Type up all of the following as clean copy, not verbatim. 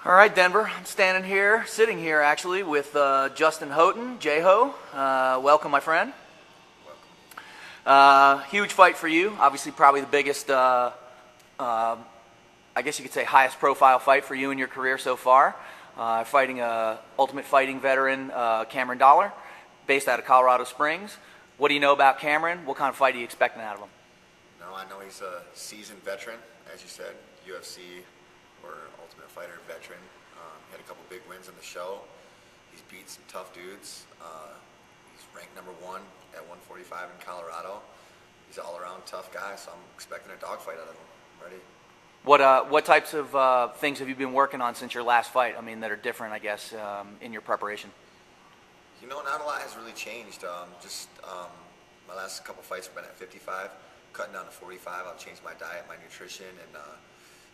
All right, Denver. I'm sitting here actually with Justin Houghton, J-Ho. Welcome, my friend. Huge fight for you. Obviously, probably the biggest, I guess you could say, highest profile fight for you in your career so far. Fighting Ultimate Fighting veteran Cameron Dollar, based out of Colorado Springs. What do you know about Cameron? What kind of fight are you expecting out of him? No, I know he's a seasoned veteran, as you said, UFC or Ultimate Fighter veteran. He had a couple big wins in the show. He's beat some tough dudes. He's ranked #1 at 145 in Colorado. He's an all-around tough guy, so I'm expecting a dogfight out of him. I'm ready. What types of things have you been working on since your last fight? I mean, that are different, I guess, in your preparation. You know, not a lot has really changed. My last couple fights have been at 55. Cutting down to 45. I've changed my diet, my nutrition, and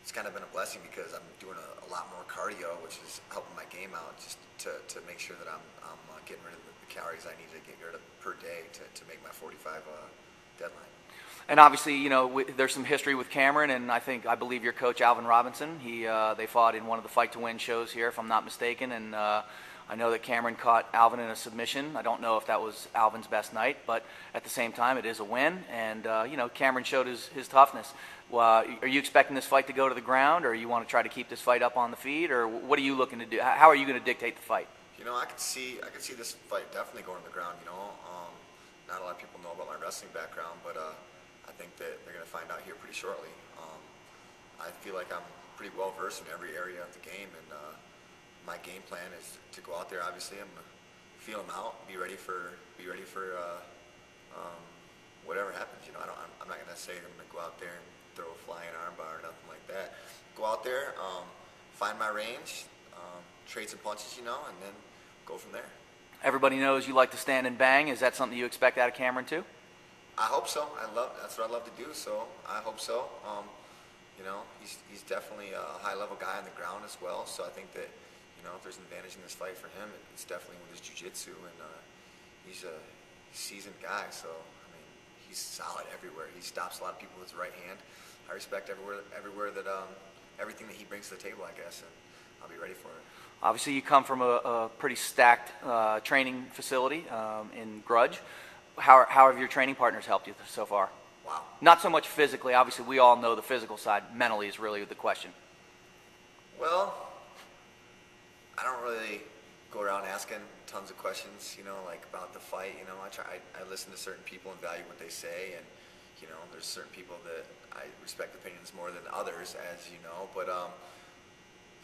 it's kind of been a blessing because I'm doing a lot more cardio, which is helping my game out, just to make sure that I'm getting rid of the calories I need to get rid of per day to make my 45 deadline. And obviously, you know, there's some history with Cameron, and I believe your coach Alvin Robinson. They fought in one of the Fight to Win shows here, if I'm not mistaken, and I know that Cameron caught Alvin in a submission. I don't know if that was Alvin's best night, but at the same time, it is a win, and you know, Cameron showed his toughness. Are you expecting this fight to go to the ground, or you want to try to keep this fight up on the feet, or what are you looking to do? How are you going to dictate the fight? You know, I could see this fight definitely going to the ground. You know, not a lot of people know about my wrestling background, but I think that they're going to find out here pretty shortly. I feel like I'm pretty well versed in every area of the game, and my game plan is to go out there. Obviously, I'm gonna feel them out, be ready for whatever happens. You know, I'm not gonna say I'm gonna go out there and throw a flying armbar or nothing like that. Go out there, find my range, trade some punches, you know, and then go from there. Everybody knows you like to stand and bang. Is that something you expect out of Cameron too? I hope so. That's what I love to do. So I hope so. You know, he's definitely a high-level guy on the ground as well. So I think that, you know, if there's an advantage in this fight for him, it's definitely with his jiu-jitsu, and he's a seasoned guy, so, I mean, he's solid everywhere. He stops a lot of people with his right hand. I respect everywhere that, everything that he brings to the table, I guess, and I'll be ready for it. Obviously, you come from a pretty stacked training facility in Grudge. How have your training partners helped you so far? Wow. Not so much physically. Obviously, we all know the physical side. Mentally is really the question. Well, I don't really go around asking tons of questions, you know, like about the fight. You know, I listen to certain people and value what they say, and, you know, there's certain people that I respect opinions more than others, as you know. But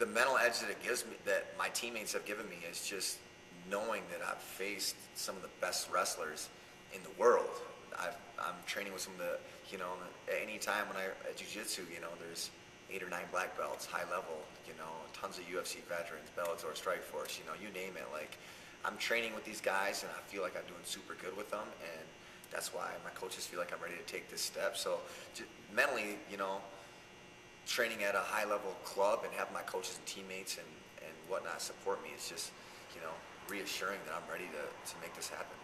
the mental edge that it gives me, that my teammates have given me, is just knowing that I've faced some of the best wrestlers in the world. I'm training with some of the, you know, at any time when at jiu-jitsu, you know, there's 8 or 9 black belts, high level, you know, tons of UFC veterans, Bellator, Strikeforce, you know, you name it. Like, I'm training with these guys, and I feel like I'm doing super good with them, and that's why my coaches feel like I'm ready to take this step. So mentally, you know, training at a high-level club and having my coaches and teammates and whatnot support me, is just, you know, reassuring that I'm ready to make this happen.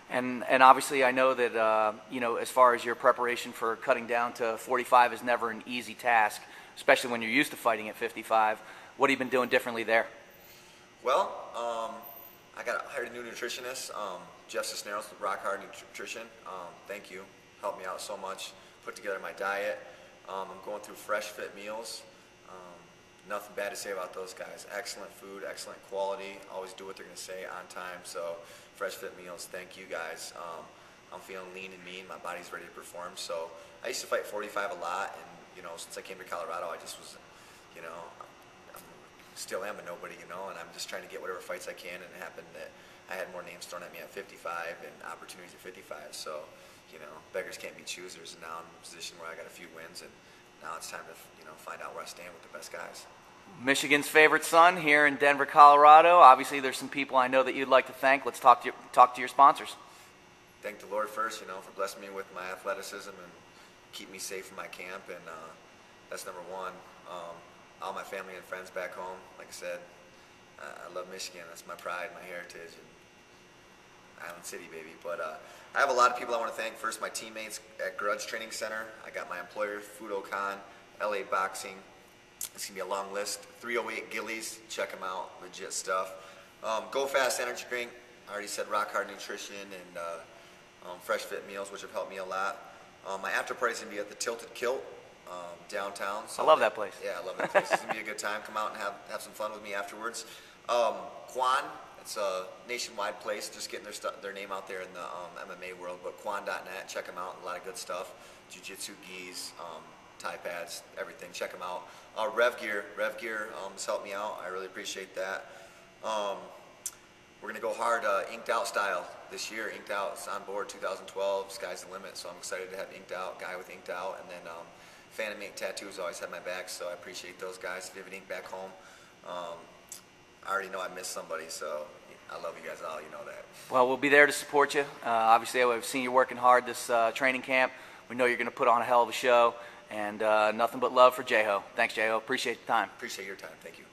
And obviously, I know that, you know, as far as your preparation for cutting down to 45 is never an easy task, especially when you're used to fighting at 55. What have you been doing differently there? Well, I hired a new nutritionist, Jeff Cisneros with Rock Hard Nutrition. Thank you. Helped me out so much. Put together my diet. I'm going through Fresh Fit meals. Nothing bad to say about those guys. Excellent food, excellent quality. Always do what they're going to say on time. So Fresh Fit meals, thank you guys. I'm feeling lean and mean. My body's ready to perform. So I used to fight 45 a lot, and, you know, since I came to Colorado, I just was, you know, still am a nobody, you know, and I'm just trying to get whatever fights I can, and it happened that I had more names thrown at me at 55 and opportunities at 55. So, you know, beggars can't be choosers, and now I'm in a position where I got a few wins, and now it's time to, you know, find out where I stand with the best guys. Michigan's favorite son here in Denver, Colorado. Obviously, there's some people I know that you'd like to thank. Let's talk to your sponsors. Thank the Lord first, you know, for blessing me with my athleticism and keep me safe in my camp, and that's number one. All my family and friends back home, like I said, I love Michigan. That's my pride, my heritage, and Island City, baby. But I have a lot of people I want to thank. First, my teammates at Grudge Training Center. I got my employer, Fudo Khan, LA Boxing, It's going to be a long list. 308 Gillies, check them out, legit stuff. Go Fast Energy Drink, I already said Rock Hard Nutrition and Fresh Fit Meals, which have helped me a lot. My after party is going to be at the Tilted Kilt downtown. So I love that place. Yeah, I love that place. It's going to be a good time. Come out and have some fun with me afterwards. Quan, it's a nationwide place, just getting their name out there in the MMA world, but quan.net, check them out, a lot of good stuff. Jiu-jitsu gis, Thai pads, everything, check them out. Rev Gear has helped me out, I really appreciate that. We're going to go hard Inked Out style this year. Inked Out is on board 2012, sky's the limit, so I'm excited to have Inked Out, guy with Inked Out, and then Phantom Ink Tattoos always have my back, so I appreciate those guys. Vivid Ink back home. I already know I missed somebody, so I love you guys all, you know that. Well, we'll be there to support you. Obviously, we've seen you working hard this training camp. We know you're going to put on a hell of a show, and nothing but love for J-Ho. Thanks, J-Ho. Appreciate the time. Appreciate your time. Thank you.